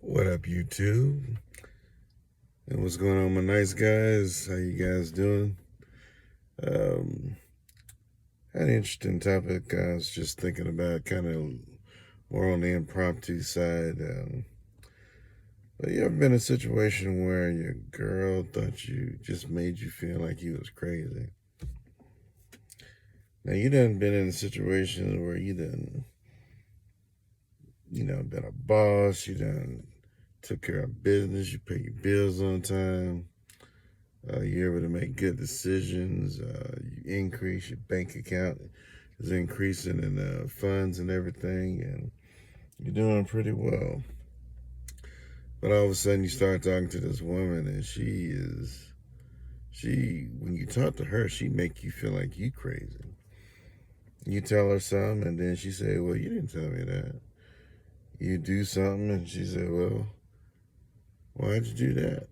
What up, YouTube? And what's going on, my nice guys? How you guys doing? Um, Had an interesting topic I was just thinking about, kind of more on the impromptu side. But you ever been in a situation where your girl thought you just made you feel like you was crazy? Now you done been in situations where you done, been a boss. You done took care of business. You pay your bills on time. You're able to make good decisions. You increase your bank account is increasing in funds and everything, and you're doing pretty well. But all of a sudden, you start talking to this woman, and when you talk to her, she make you feel like you crazy. You tell her something, and then she say, "Well, you didn't tell me that." You do something, and she said, "Well, why'd you do that?"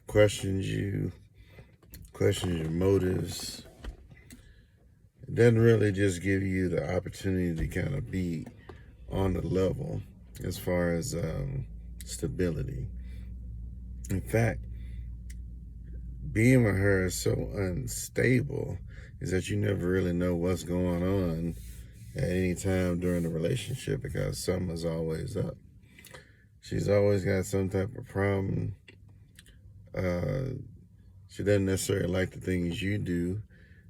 Questions you, questions your motives. It doesn't really just give you the opportunity to kind of be on the level as far as stability. In fact, being with her is so unstable is that you never really know what's going on at any time during the relationship because something is always up. She's always got some type of problem. She doesn't necessarily like the things you do.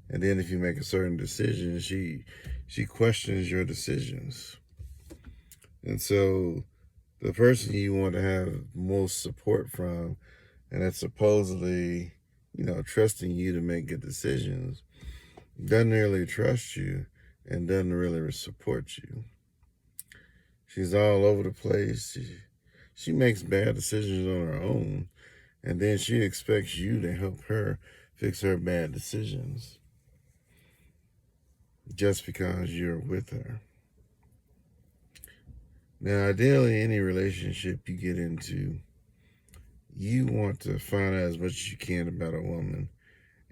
And then if you make a certain decision, she questions your decisions. And so the person you want to have most support from, and that's supposedly, trusting you to make good decisions, doesn't really trust you and doesn't really support you. She's all over the place. She makes bad decisions on her own, and then she expects you to help her fix her bad decisions just because you're with her. Now, ideally, any relationship you get into, you want to find out as much as you can about a woman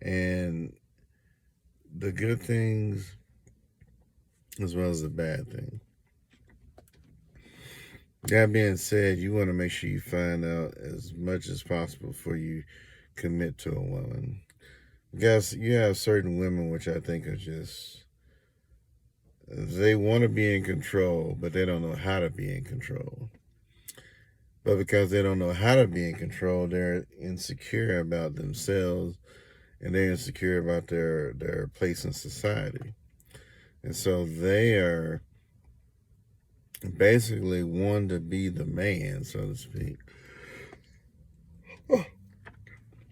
and the good things as well as the bad things. That being said, you want to make sure you find out as much as possible before you commit to a woman. Because you have certain women which I think are just, they want to be in control, but they don't know how to be in control. But because they don't know how to be in control, they're insecure about themselves and they're insecure about their place in society. And so they are basically one to be the man, so to speak. Oh,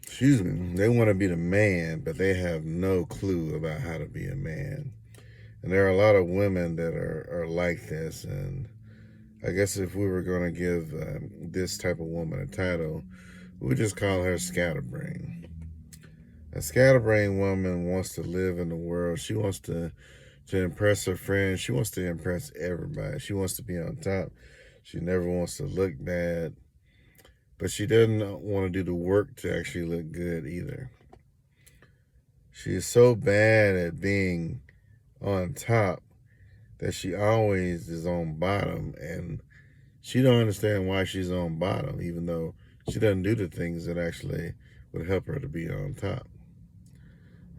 excuse me. They want to be the man, but they have no clue about how to be a man. And there are a lot of women that are like this. And I guess if we were going to give this type of woman a title, we would just call her Scatterbrain. A scatterbrain woman wants to live in the world. She wants to impress her friends. She wants to impress everybody. She wants to be on top. She never wants to look bad. But she doesn't want to do the work to actually look good either. She is so bad at being on top that she always is on bottom, and she don't understand why she's on bottom, even though she doesn't do the things that actually would help her to be on top.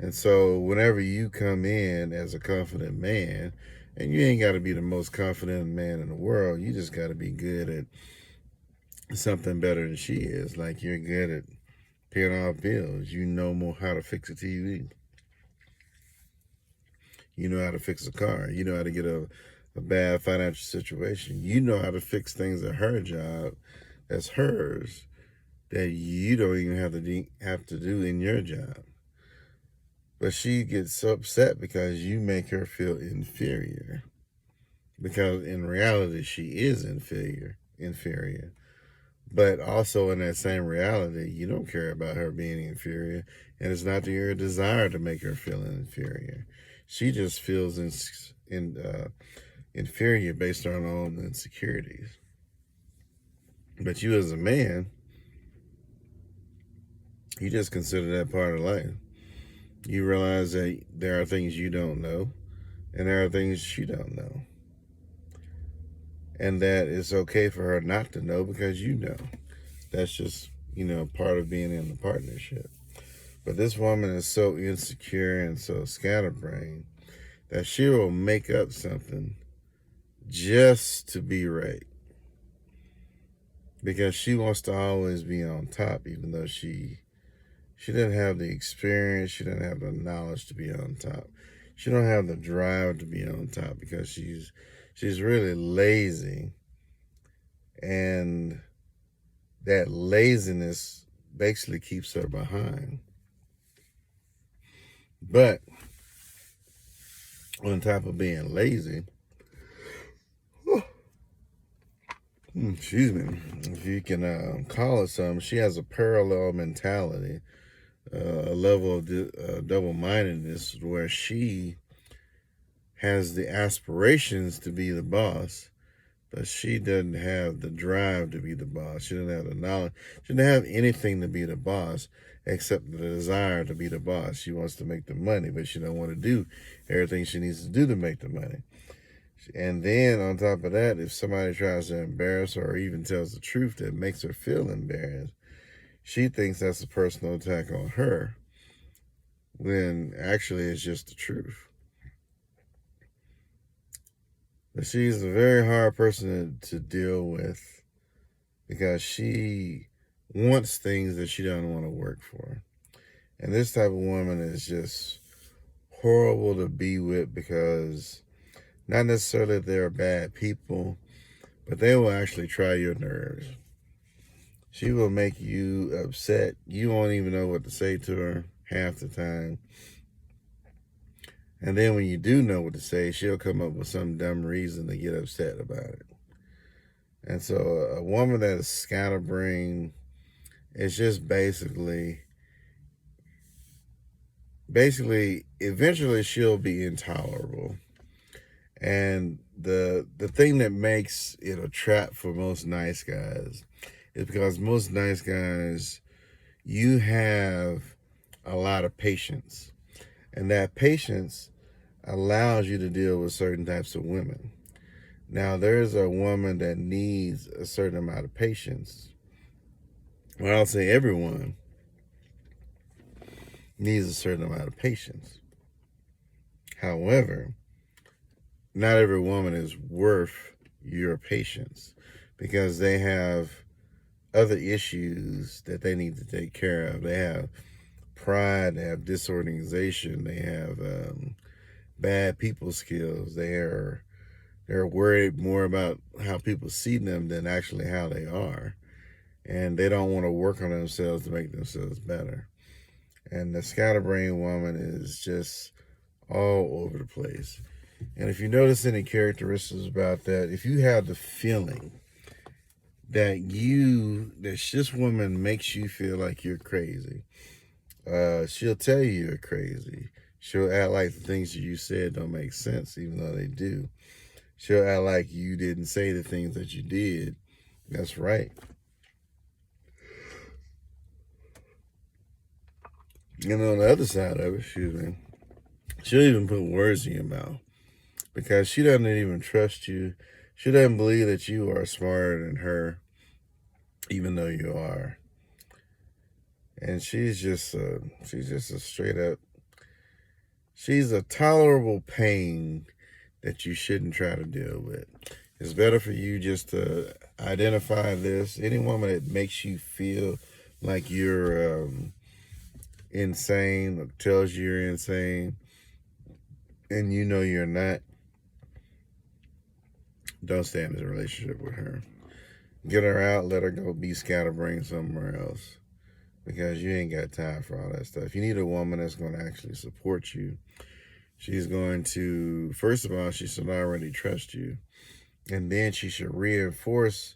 And so whenever you come in as a confident man, and you ain't got to be the most confident man in the world, you just got to be good at something better than she is. Like you're good at paying off bills. You know more how to fix a TV. You know how to fix a car. You know how to get a bad financial situation. You know how to fix things at her job that's hers that you don't even have to do in your job. But she gets so upset because you make her feel inferior. Because in reality, she is inferior. But also in that same reality, you don't care about her being inferior, and it's not your desire to make her feel inferior. She just feels inferior based on her own insecurities. But you, as a man, you just consider that part of life. You realize that there are things you don't know, and there are things she don't know. and that it's okay for her not to know because you know. That's just, part of being in the partnership. But this woman is so insecure and so scatterbrained that she will make up something just to be right. Because she wants to always be on top, even though she didn't have the experience, she didn't have the knowledge to be on top. She don't have the drive to be on top because she's really lazy, and that laziness basically keeps her behind. But on top of being lazy, excuse me, if you can call it something, she has a parallel mentality, a level of double-mindedness where she has the aspirations to be the boss, but she doesn't have the drive to be the boss. She doesn't have the knowledge. She doesn't have anything to be the boss except the desire to be the boss. She wants to make the money, but she don't want to do everything she needs to do to make the money. And then on top of that, if somebody tries to embarrass her or even tells the truth that makes her feel embarrassed, she thinks that's a personal attack on her, when actually it's just the truth. But she's a very hard person to deal with because she wants things that she doesn't want to work for. And this type of woman is just horrible to be with because not necessarily that they're bad people, but they will actually try your nerves. She will make you upset. You won't even know what to say to her half the time. And then when you do know what to say, she'll come up with some dumb reason to get upset about it. And so a woman that is scatterbrained is just basically, eventually she'll be intolerable. And the thing that makes it a trap for most nice guys is because most nice guys, you have a lot of patience. And that patience allows you to deal with certain types of women. Now, there's a woman that needs a certain amount of patience. Well, I'll say everyone needs a certain amount of patience. However, not every woman is worth your patience because they have other issues that they need to take care of. They have pride, they have disorganization, they have bad people skills. They're worried more about how people see them than actually how they are. And they don't want to work on themselves to make themselves better. And the scatterbrained woman is just all over the place. And if you notice any characteristics about that, if you have the feeling that this woman makes you feel like you're crazy, she'll tell you you're crazy. She'll act like the things that you said don't make sense, even though they do. She'll act like you didn't say the things that you did. That's right. And on the other side of it, she'll even put words in your mouth because she doesn't even trust you. She doesn't believe that you are smarter than her, even though you are. And she's just a straight up, she's a tolerable pain that you shouldn't try to deal with. It's better for you just to identify this. Any woman that makes you feel like you're insane or tells you you're insane and you know you're not, don't stay in a relationship with her. Get her out, let her go be scatterbrained somewhere else because you ain't got time for all that stuff. You need a woman that's going to actually support you. She's going to, first of all, she should already trust you. And then she should reinforce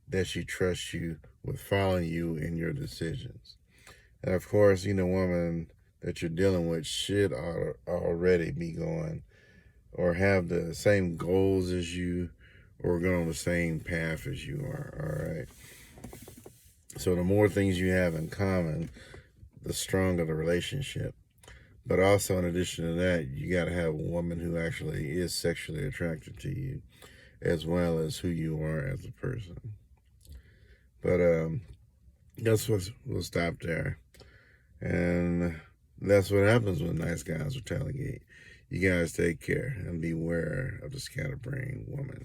that she trusts you with following you in your decisions. And of course, woman that you're dealing with should already be going or have the same goals as you or go on the same path as you are, all right? So the more things you have in common, the stronger the relationship. But also, in addition to that, you got to have a woman who actually is sexually attracted to you. as well as who you are as a person. But that's what we'll stop there. And that's what happens when nice guys retaliate. You guys take care and beware of the scatterbrained woman.